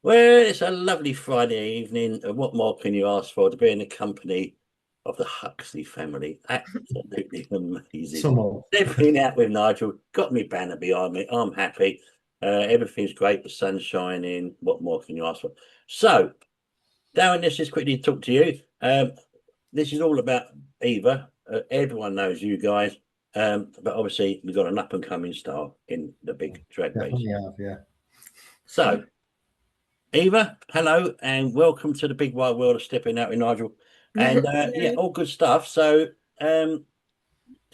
Well, it's a lovely Friday evening, and what more can you ask for to be in the company of the Huxley family? Absolutely amazing. Some of. Everything out with Nigel, got me banner behind me. I'm happy. Everything's great. The sun's shining. What more can you ask for? So, Darren, let's just quickly talk to you. This is all about Eva. Everyone knows you guys, but obviously we've got an up and coming star in the big drag race. Definitely have, yeah. So, Eva, hello, and welcome to the big wide world of stepping out with Nigel. And yeah, all good stuff. So, do you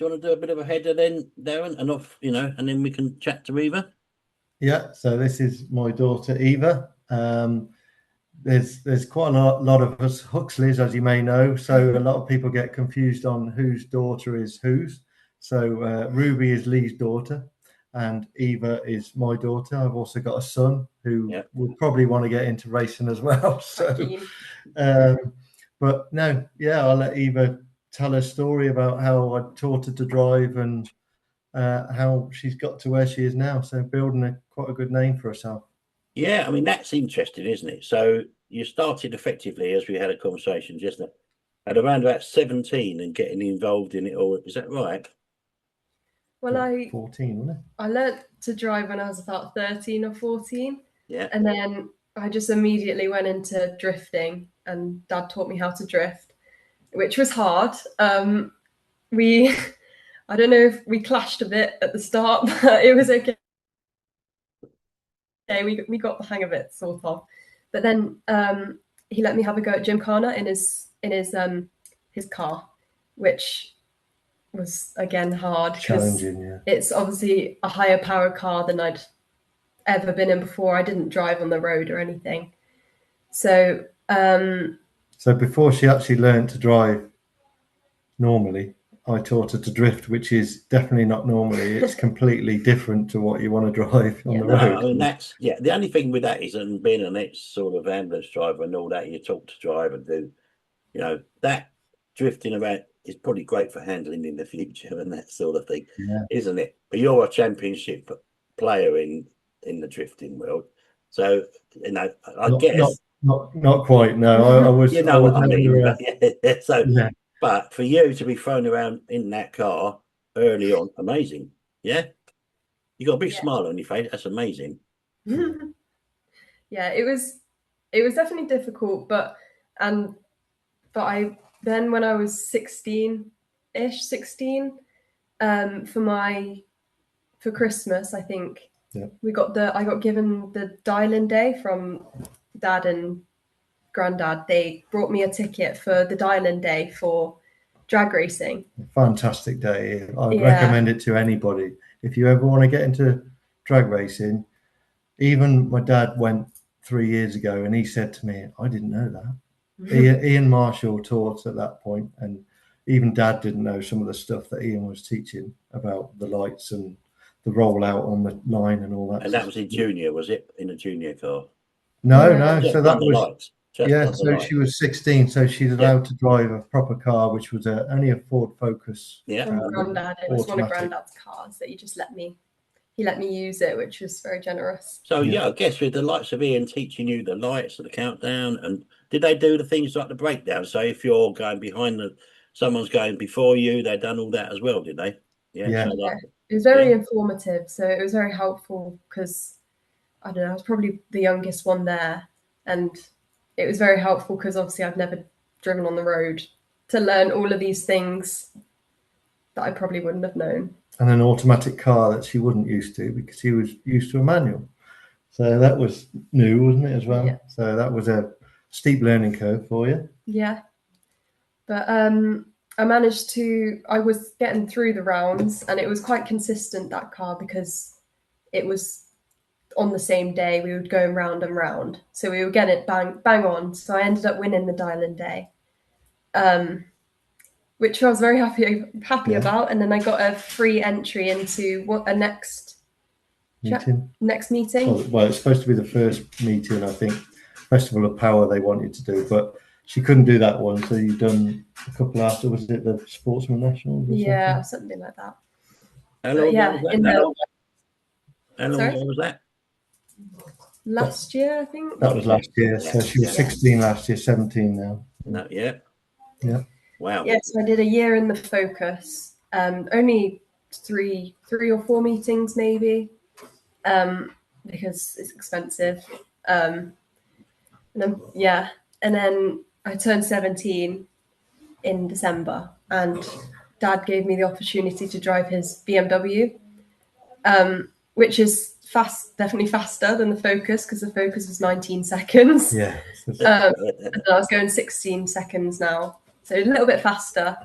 want to do a bit of a header then, Darren, and off, and then we can chat to Eva? Yeah, so this is my daughter Eva. There's quite a lot of us Huxleys, as you may know, so a lot of people get confused on whose daughter is whose. So Ruby is Lee's daughter, and Eva is my daughter. I've also got a son who would probably want to get into racing as well. So, but no, yeah, I'll let Eva tell her story about how I taught her to drive and how she's got to where she is now. So building quite a good name for herself. Yeah, I mean, that's interesting, isn't it? So you started effectively, as we had a conversation just now, at around about 17 and getting involved in it all. Is that right? Well, 14, wasn't it? I learnt to drive when I was about 13 or 14. Yeah. And then I just immediately went into drifting, and Dad taught me how to drift, which was hard. I don't know if we clashed a bit at the start, but it was okay. We got the hang of it, sort of. But then he let me have a go at Gymkhana in his car, which was again hard. Challenging, yeah. It's obviously a higher power car than I'd ever been in before. I didn't drive on the road or anything. So before she actually learned to drive normally, I taught her to drift, which is definitely not normally. It's completely different to what you want to drive on the road. I mean, that's the only thing with that is, and being an ex sort of ambulance driver and all that, you talk to drive and do, that drifting around is probably great for handling in the future and that sort of thing, isn't it? But you're a championship player in the drifting world, so I guess not quite. No, I was. What I mean. But for you to be thrown around in that car early on, amazing. Yeah, you got a big smile on your face. That's amazing. Yeah, it was definitely difficult, but I then when I was 16-ish, 16, for Christmas, I think I got given the dial-in day from Dad and Granddad. They brought me a ticket for the dial-in day for drag racing. Fantastic day. I recommend it to anybody. If you ever want to get into drag racing, even my dad went 3 years ago and he said to me, I didn't know that. Ian Marshall taught at that point, and even Dad didn't know some of the stuff that Ian was teaching about the lights and the rollout on the line and all that. And that was in junior, was it? In a junior car? No. So that was lights. So she was 16, so she's allowed to drive a proper car, which was only a Ford Focus. From Granddad. It was one of Granddad's cars that he let me use it, which was very generous. So I guess with the likes of Ian teaching you the lights and the countdown, and did they do the things like the breakdown? So if you're going behind someone's going before you, they've done all that as well, did they? Yeah. It was very informative, so it was very helpful because I don't know, I was probably the youngest one there, and it was very helpful because obviously I've never driven on the road to learn all of these things that I probably wouldn't have known. And an automatic car that she wasn't used to because she was used to a manual. So that was new, wasn't it, as well? Yeah. So that was a steep learning curve for you. Yeah. But I was getting through the rounds, and it was quite consistent, that car, because it was on the same day we would go round and round, so we would get it bang on. So I ended up winning the dial-in day, which I was very happy about. And then I got a free entry into next meeting. Well, it's supposed to be the first meeting, I think, Festival of Power they wanted to do, but she couldn't do that one, so you've done a couple after. Was it the Sportsman Nationals? Or something like that. How long ago was that? last year, I think. That was last year. So she was 16 last year, 17 now. No, yeah. Yeah. Wow. Yeah, so I did a year in the Focus. Only three or four meetings maybe, because it's expensive. And then I turned 17 in December, and Dad gave me the opportunity to drive his BMW, which is definitely faster than the Focus, because the Focus was 19 seconds. Yeah. And I was going 16 seconds now, so a little bit faster.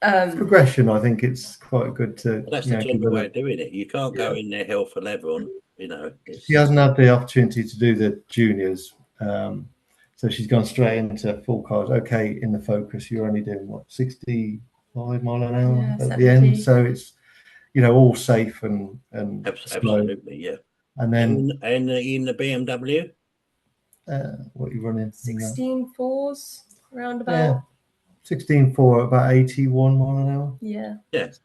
Progression, I think it's quite good to. Well, that's the general way of doing it. You can't go in there hell for leather on, She hasn't had the opportunity to do the juniors, so she's gone straight into full cars. Okay, in the Focus, you're only doing what, 65 mile an hour at 70. the end, so it's all safe and absolutely, yeah. And then in the BMW, what are you running? 16.4s roundabout. Yeah, 16.4 about 81 mile an hour. Yeah. That's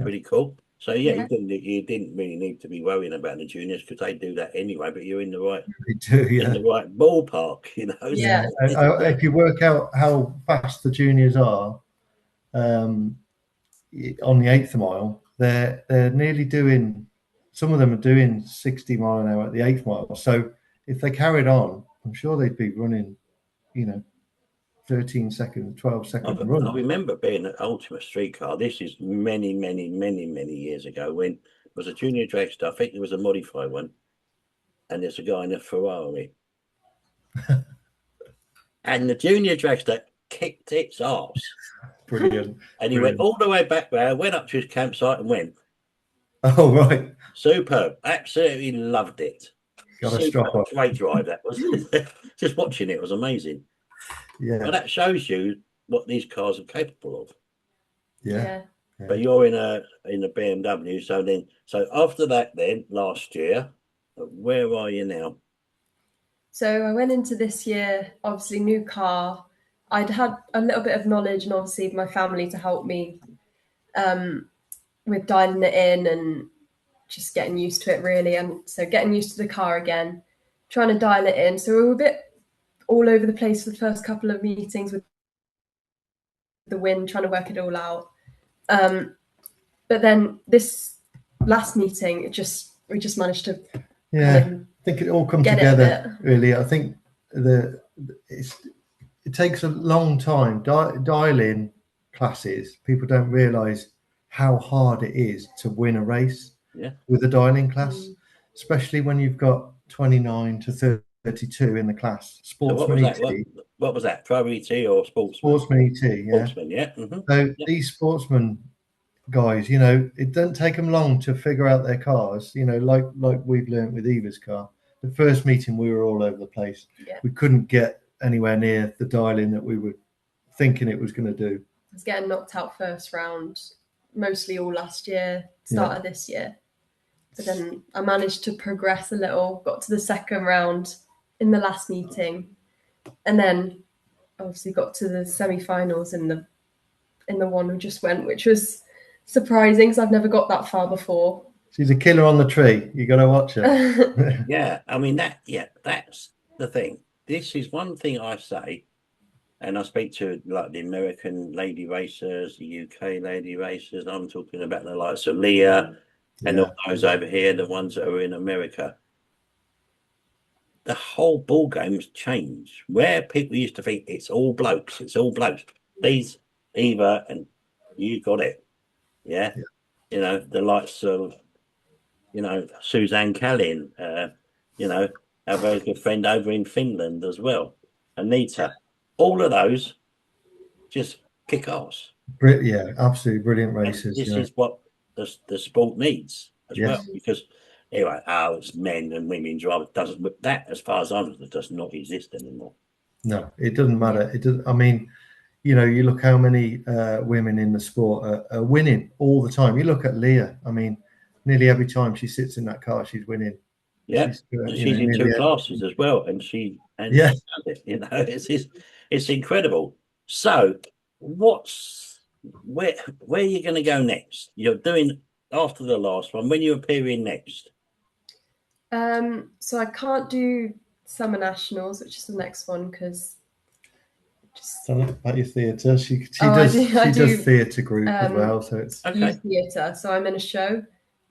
pretty cool. So you didn't really need to be worrying about the juniors, because they do that anyway. But you're in the right, in the right ballpark, Yeah. If you work out how fast the juniors are, on the 8th mile, they're nearly doing. Some of them are doing 60 mile an hour at the 8th mile. So if they carried on, I'm sure they'd be running, 13 seconds, 12 second run. I remember being at Ultimate Streetcar. This is many, many, many, many years ago, when it was a junior dragster. I think there was a modified one, and there's a guy in a Ferrari. And the junior dragster kicked its arse. Brilliant. And he went all the way back there, went up to his campsite and went. Oh, right. Superb. Absolutely loved it. Got a strap on. Great drive, that was. Just watching it was amazing. Yeah. But that shows you what these cars are capable of. Yeah. But you're in a BMW, so after that, then last year, where are you now? So I went into this year, obviously new car. I'd had a little bit of knowledge, and obviously my family to help me with dialing it in and just getting used to it, really. And so getting used to the car again, trying to dial it in. So we were a bit all over the place for the first couple of meetings with the wind, trying to work it all out. But then this last meeting, we just managed to. I think it all comes together, really. I think it takes a long time. Dialing classes, people don't realise how hard it is to win a race with a dialing class, especially when you've got 29 to 32 in the class. Sportsman ET. What was that? Pro ET or sportsman? Sportsman ET, yeah. Sportsman, yeah. Mm-hmm. So these sportsman guys, it doesn't take them long to figure out their cars. Like we've learned with Eva's car. The first meeting, we were all over the place. Yeah. We couldn't get anywhere near the dialing that we were thinking it was going to do. I was getting knocked out first round, mostly all last year, start of this year. But then I managed to progress a little, got to the second round in the last meeting, and then obviously got to the semi-finals in the one we just went, which was surprising because I've never got that far before. She's a killer on the tree. You got to watch her. Yeah, I mean that's the thing. This is one thing I say, and I speak to like the American lady racers, the UK lady racers. I'm talking about the likes of Leah and all those over here, the ones that are in America. The whole ball game's changed. Where people used to think it's all blokes. These Eva and you got it. Yeah. The likes of Suzanne Callin, our very good friend over in Finland as well, Anita. All of those just kick ass. Yeah, absolutely brilliant races. And this is what the sport needs as well, because anyway, it's men and women drive. That, as far as I'm concerned, does not exist anymore. No, it doesn't matter. It doesn't. I mean, you look how many women in the sport are winning all the time. You look at Leah. I mean, nearly every time she sits in that car, she's winning. Yeah, she's in two classes as well, and it's incredible. So, where are you going to go next? You're doing after the last one. When you're appearing next? So I can't do Summer Nationals, which is the next one, because Tell her about your theatre. She does theatre group as well, so it's youth theatre. So I'm in a show,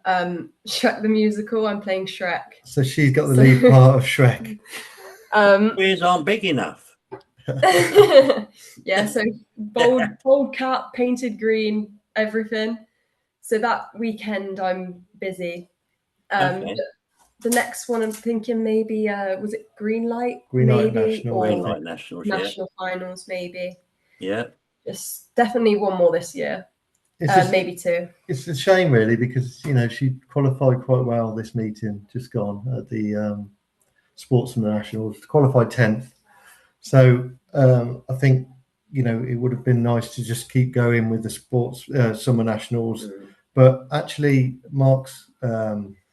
Shrek the Musical. I'm playing Shrek. So she's got the lead part of Shrek. Ears aren't big enough. Yeah, so bold cap, painted green, everything. So that weekend I'm busy. The next one I'm thinking maybe was it Greenlight? Greenlight National. Greenlight Nationals. National finals maybe. Yeah. Just definitely one more this year. Maybe two. It's a shame really, because you know she qualified quite well this meeting just gone at the Sportsman Nationals, qualified 10th. So I think, you know, it would have been nice to just keep going with the sports Summer Nationals. But actually, Mark's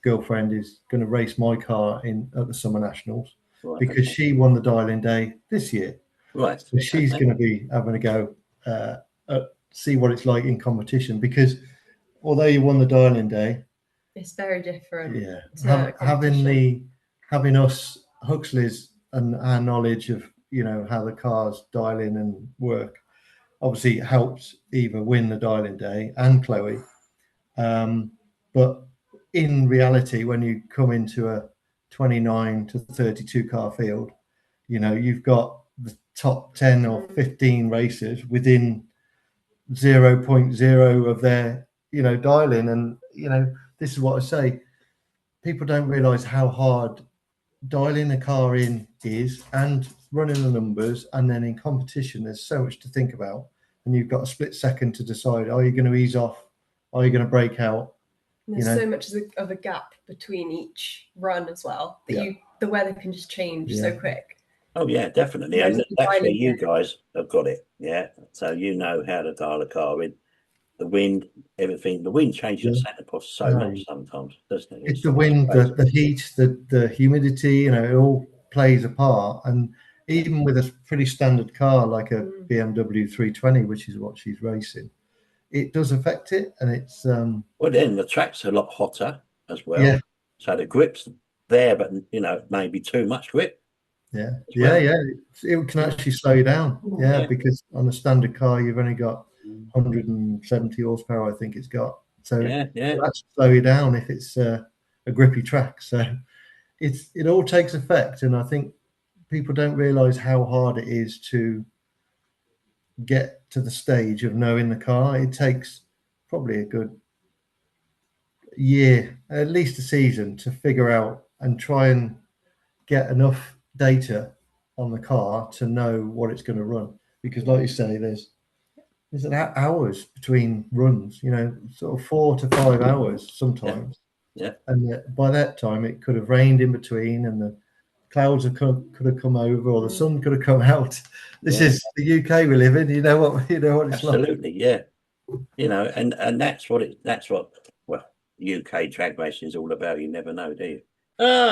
girlfriend is going to race my car at the Summer Nationals, because she won the Dial-In Day this year. Right. So she's going to be having a go see what it's like in competition, because although you won the Dial-In Day, it's very different. Yeah. Having us Huxleys and our knowledge of, you know, how the cars dial in and work obviously helps Eva win the Dial-In Day and Chloe. But in reality, when you come into a 29 to 32 car field, you know, you've got the top 10 or 15 racers within 0.0 of their, you know, dial-in. And, you know, this is what I say. People don't realize how hard dialing a car in is, and running the numbers, and then in competition there's so much to think about, and you've got a split second to decide, are you going to ease off, are you going to break out? And there's so much of a gap between each run as well that the weather can just change so quick. Oh yeah, definitely. And actually you guys have got it, so you know how to dial a car in. The wind, everything. The wind changes the centre post so much sometimes, doesn't it? It's the wind, the heat, the humidity, you know, it all plays a part. And even with a pretty standard car like a BMW 320, which is what she's racing, it does affect it. And it's well, then the track's a lot hotter as well. Yeah. So the grip's there, but you know, maybe too much grip. Yeah. It can actually slow you down. Yeah, because on a standard car you've only got 170 horsepower, I think it's got. So it'll actually slow you down if it's a grippy track. So it all takes effect, and I think people don't realize how hard it is to get to the stage of knowing the car. It takes probably a good year, at least a season, to figure out and try and get enough data on the car to know what it's going to run. Because like you say, there's hours between runs, you know, sort of 4 to 5 hours sometimes. Yeah. And by that time it could have rained in between, and the clouds could have come over, or the sun could have come out. This is the UK we live in. You know what it's like. Absolutely, yeah. You know, and that's what UK drag racing is all about. You never know, do you?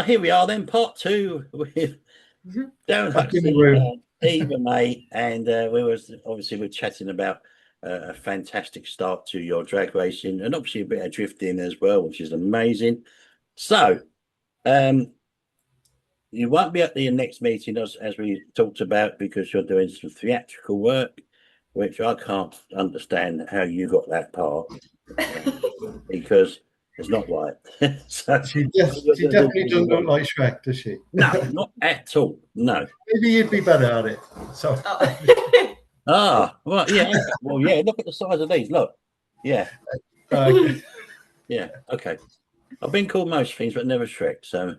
Here we are then, part 2 with Darren Huxley, Eva May, and we're chatting about a fantastic start to your drag racing, and obviously a bit of drifting as well, which is amazing. So you won't be at the next meeting as we talked about, because you're doing some theatrical work, which I can't understand how you got that part, because it's not right. So she definitely doesn't look like Shrek, does she? No, not at all. No. Maybe you'd be better at it. So. Well, yeah. Well, yeah. Look at the size of these. Look. Yeah. Yeah. Okay. I've been called most things, but never Shrek. So,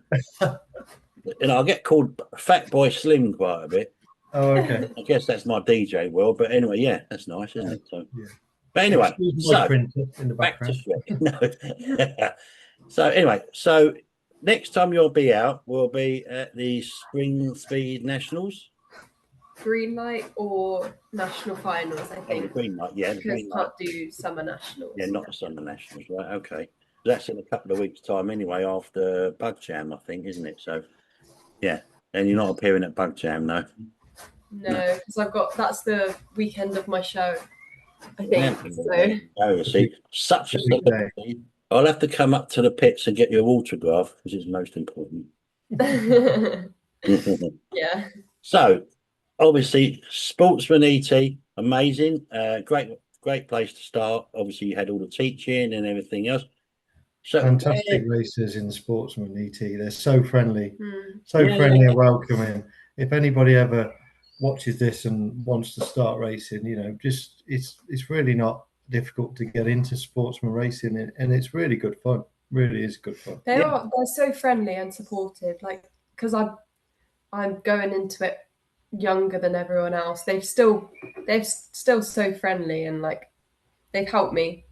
you know, I get called Fat Boy Slim quite a bit. Oh, okay. I guess that's my DJ world. But anyway, yeah, that's nice, isn't it? So. But anyway, so back to Shrek. No. So anyway, next time you'll be out will be at the Spring Speed Nationals. Greenlight or National Finals, I think. Greenlight, yeah. Because can't do Summer Nationals. Yeah, not the Summer Nationals, right? Okay. That's in a couple of weeks' time anyway, after Bug Jam, I think, isn't it? So, yeah. And you're not appearing at Bug Jam, no? No, because that's the weekend of my show, I think. Yeah. So, see, such a celebrity, I'll have to come up to the pits and get your autograph because it's most important. Yeah. So, obviously, Sportsman ET, amazing. Great place to start. Obviously, you had all the teaching and everything else. So, Fantastic racers in Sportsman ET. They're so friendly, Yeah, friendly yeah. and welcoming. If anybody ever watches this and wants to start racing, just it's really not difficult to get into sportsman racing, and it's really good fun. Really is good fun. They're so friendly and supportive. Like, because I'm going into it younger than everyone else. They're still so friendly, and like they've helped me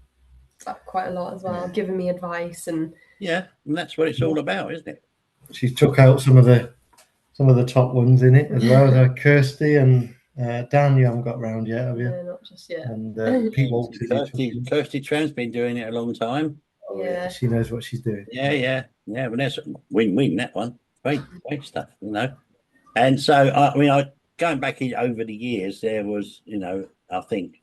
quite a lot as well, giving me advice and and that's what it's all about, isn't it? She took out some of the top ones in it as well. Kirsty and Dan, you haven't got round yet, have you? No, not just yet. And Pete Walters. Kirsty Tran's been doing it a long time. Yeah. She knows what she's doing. Yeah. But that's win-win, that one. Great stuff, And so, I going back over the years, there was, I think,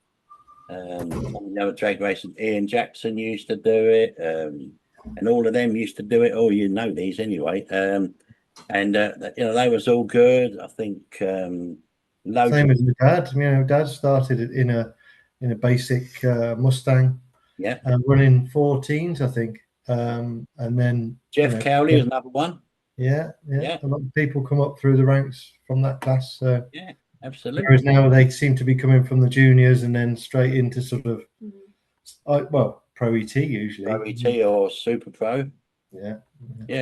other drag racers, Ian Jackson used to do it, and all of them used to do it. Oh, these anyway. They was all good. I think same as my dad. Dad started it in a basic Mustang. Yeah. Running 14s, I think. And then Jeff Cowley is another one. Yeah. A lot of people come up through the ranks from that class. Yeah, absolutely. Whereas now they seem to be coming from the juniors and then straight into sort of, Pro ET usually. Pro ET or Super Pro. Yeah.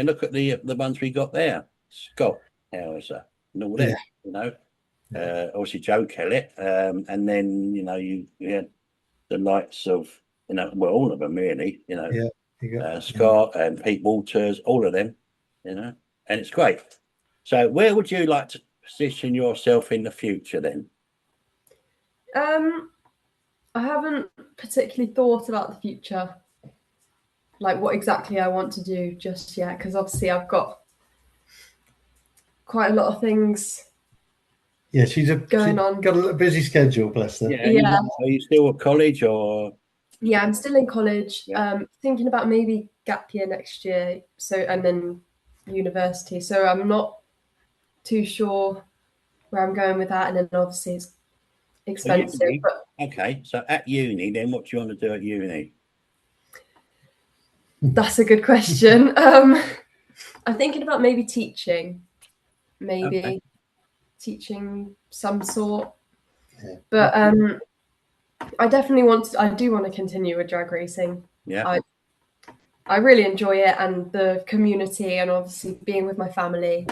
Look at the ones we got there. Scott Hauser and all that. Obviously Joe Kellett, and then you had the likes of all of them really. Scott and Pete Walters, all of them. And it's great. So where would you like to position yourself in the future then? I haven't particularly thought about the future, like what exactly I want to do just yet, because obviously I've got quite a lot of things. Yeah, she's got a busy schedule, bless her. Yeah. Are you still at college or? Yeah, I'm still in college. Thinking about maybe gap year next year. And then university. So I'm not too sure where I'm going with that. And then obviously it's expensive. Okay, so at uni, then what do you want to do at uni? That's a good question. I'm thinking about maybe teaching. Teaching some sort. Yeah. But I do want to continue with drag racing. Yeah. I really enjoy it, and the community, and obviously being with my family.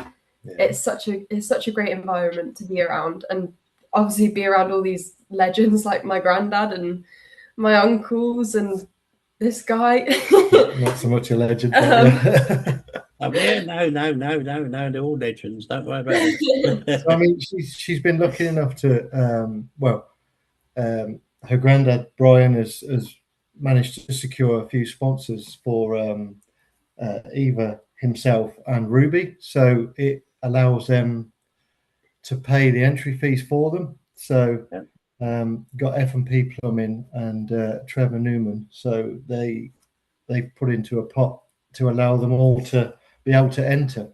Yeah. It's such a great environment to be around, and obviously be around all these legends like my granddad and my uncles and this guy. Not so much a legend. No, they're all legends. Don't worry about it. So, I mean, she's been lucky enough to, her granddad Brian has managed to secure a few sponsors for Eva himself and Ruby, so it allows them to pay the entry fees for them. So got F&P Plumbing and Trevor Newman, so they put into a pot to allow them all to be able to enter.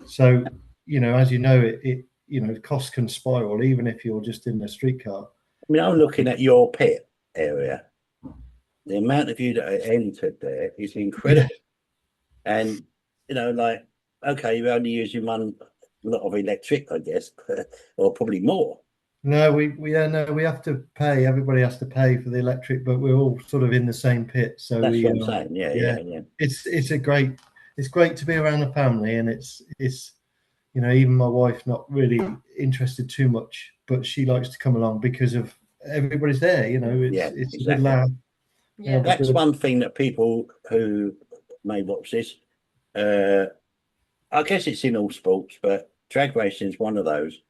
So as it costs can spiral even if you're just in a streetcar. I mean, I'm looking at your pit area. The amount of you that are entered there is incredible. Yeah. And okay, you're only using one lot of electric, I guess, or probably more. No, we have to pay. Everybody has to pay for the electric, but we're all sort of in the same pit. So that's what I'm saying. Yeah. It's great to be around the family, and it's even my wife not really interested too much, but she likes to come along because of everybody's there. It's exactly. A good laugh. Yeah, that's one thing that people who may watch this, I guess it's in all sports, but drag racing is one of those.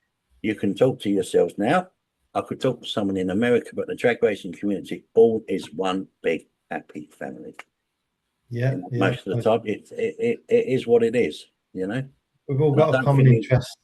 You can talk to yourselves now. I could talk to someone in America, but the drag racing community all is one big happy family. Yeah, most of the time, it is what it is. We've all got a common interest.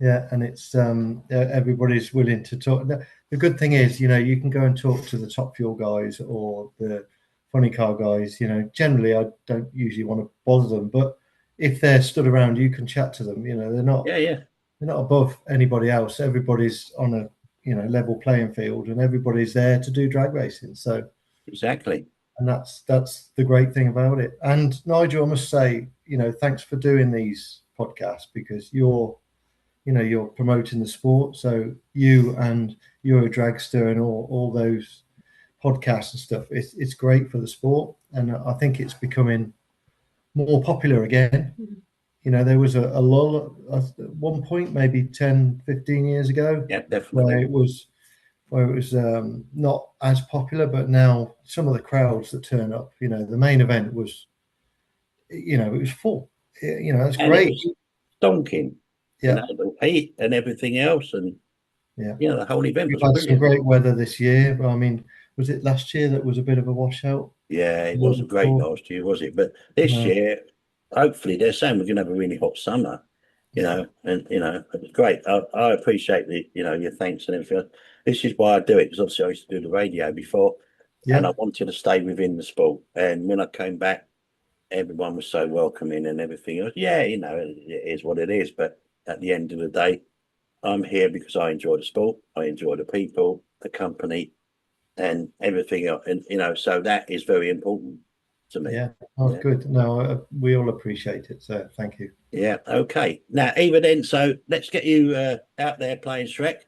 Yeah, and it's everybody's willing to talk. The good thing is, you can go and talk to the Top Fuel guys or the funny car guys, you know, generally I don't usually want to bother them, but if they're stood around, you can chat to them. You know, they're not above anybody else. Everybody's on a, you know, level playing field, and everybody's there to do drag racing. So exactly. And that's the great thing about it. And Nigel, I must say, you know, thanks for doing these podcasts, because you're promoting the sport. So you and you're a dragster and all those podcasts and stuff. It's great for the sport, and I think it's becoming more popular again. You know, there was a lull at one point, maybe 10, 15 years ago, definitely, where it was not as popular, but now some of the crowds that turn up, you know, the main event was, you know, it was full. You know, that's great. It was stonking, you know, the heat and everything else, and you know, the whole event was had brilliant. some great weather this year. I mean, was it last year that was a bit of a washout? Yeah, it wasn't great last year, was it? But this year, hopefully, they're saying we're going to have a really hot summer. You know, and you know, it was great. I appreciate the, you know, your thanks and everything. This is why I do it, because obviously I used to do the radio before, and I wanted to stay within the sport. And when I came back, everyone was so welcoming and everything else. Yeah, you know, it is what it is. But at the end of the day, I'm here because I enjoy the sport, I enjoy the people, the company, and everything else. And you know, so that is very important to me. Yeah, good. No, we all appreciate it. So thank you. Yeah. Okay. Now, Eva, then, so let's get you out there playing Shrek.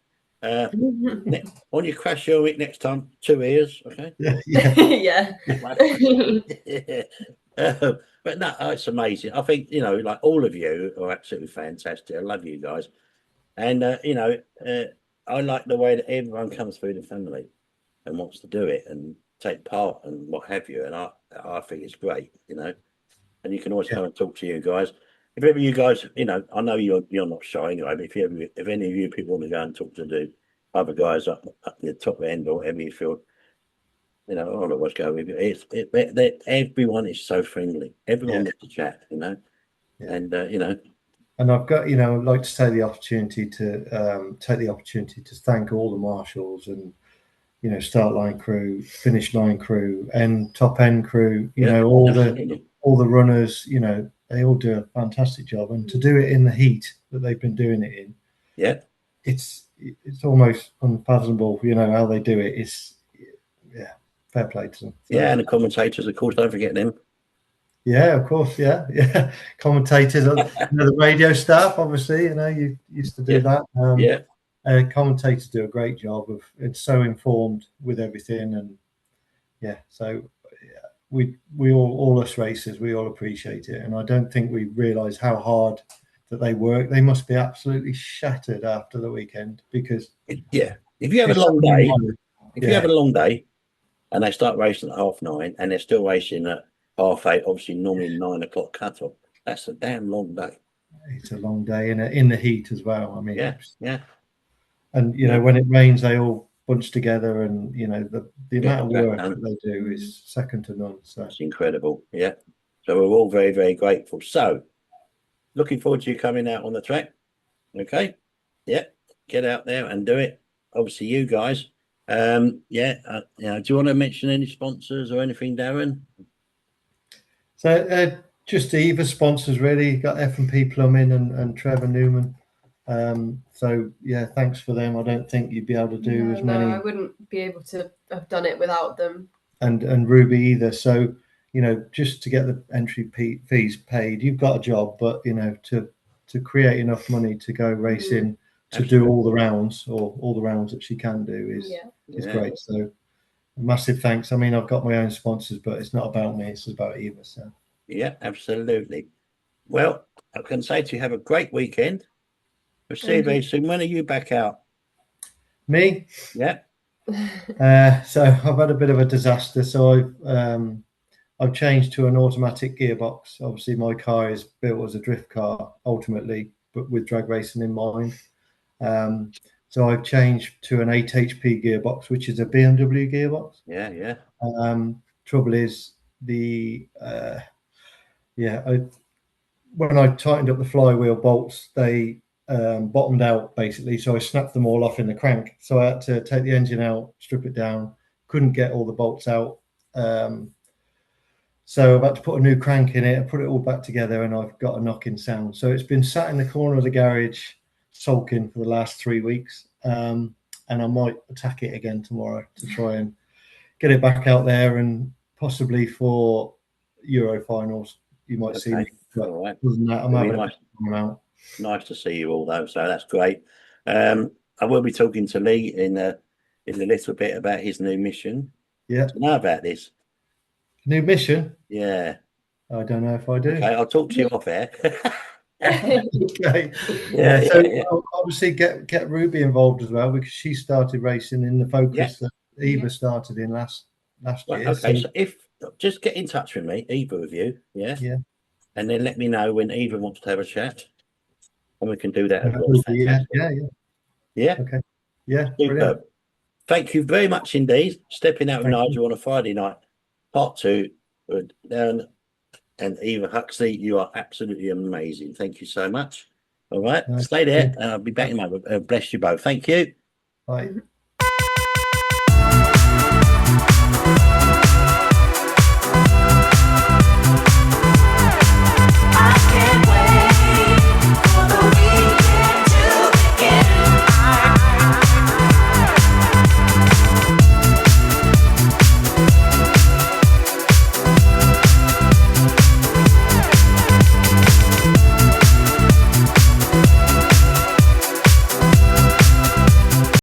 On your crash helmet next time, 2 ears. Okay. Yeah. But no, it's amazing. I think, you know, like, all of you are absolutely fantastic. I love you guys, and you know, I like the way that everyone comes through the family and wants to do it and take part and what have you. And I think it's great, you know. And you can always come and talk to you guys. If ever you guys, you know, I know you're not shy anyway, but if any of you people want to go and talk to the other guys up the top end or whatever you feel, you know, I'll always go with you. Everyone is so friendly. Everyone wants to chat, you know, and you know. And I've got, you know, I'd like to take the opportunity to thank all the marshals and, you know, start line crew, finish line crew, and top end crew. You know, all the runners. You know, they all do a fantastic job, and to do it in the heat that they've been doing it in, it's almost unfathomable. You know how they do it. It's fair play to them. So, and the commentators, of course, don't forget them. Yeah, of course. Yeah. Commentators, you know, the radio staff, obviously, you know, you used to do that. Commentators do a great job of, it's so informed with everything. And so we all us racers, we all appreciate it. And I don't think we realize how hard that they work. They must be absolutely shattered after the weekend, because if you have a long day, you have a long day and they start racing at 9:30 and they're still racing at 8:30, obviously normally 9 o'clock cut-off, that's a damn long day. It's a long day in the heat as well. I mean, and you know, when it rains, they all bunch together, and you know, the amount of work that they do is second to none. So it's incredible. So we're all very, very grateful. So looking forward to you coming out on the track. Okay, get out there and do it. Obviously, you guys. You know, do you want to mention any sponsors or anything, Darren? So just the Eva sponsors, really. Got F&P Plumbing and Trevor Newman. So thanks for them. I don't think you'd be able to do as many. No, I wouldn't be able to have done it without them. And Ruby either. So, you know, just to get the entry fees paid, you've got a job, but you know, to create enough money to go racing, to do all the rounds that she can do is great. So massive thanks. I mean, I've got my own sponsors, but it's not about me, it's about Eva. So absolutely. Well, I can say to you, have a great weekend. We'll see you very soon. When are you back out? Me? Yeah. So I've had a bit of a disaster. So I've changed to an automatic gearbox. Obviously, my car is built as a drift car ultimately, but with drag racing in mind. So I've changed to an 8 HP gearbox, which is a BMW gearbox. Trouble is when I tightened up the flywheel bolts, they bottomed out basically. So I snapped them all off in the crank. So I had to take the engine out, strip it down. Couldn't get all the bolts out. So I've had to put a new crank in it, I put it all back together, and I've got a knocking sound. So it's been sat in the corner of the garage sulking for the last 3 weeks. And I might attack it again tomorrow to try and get it back out there, and possibly for Euro finals you might see me. But all right. other than that, I'm having a fun out. Nice to see you all though, so that's great. I will be talking to Lee in a little bit about his new mission. Yeah. Do you know about this? New mission? Yeah. I don't know if I do. Okay, I'll talk to you off air. Okay. Yeah. So obviously get Ruby involved as well, because she started racing in the Focus that Eva started in last year. Okay, so if just get in touch with me, either of you, yeah, and then let me know when Eva wants to have a chat, and we can do that as well. Yeah. Okay. Yeah. Superb. Thank you very much indeed. Stepping out with Nigel on a Friday night, part 2 with Darren and Eva Huxley. You are absolutely amazing. Thank you so much. All right, stay there, and I'll be back in a moment. Bless you both. Thank you. Bye.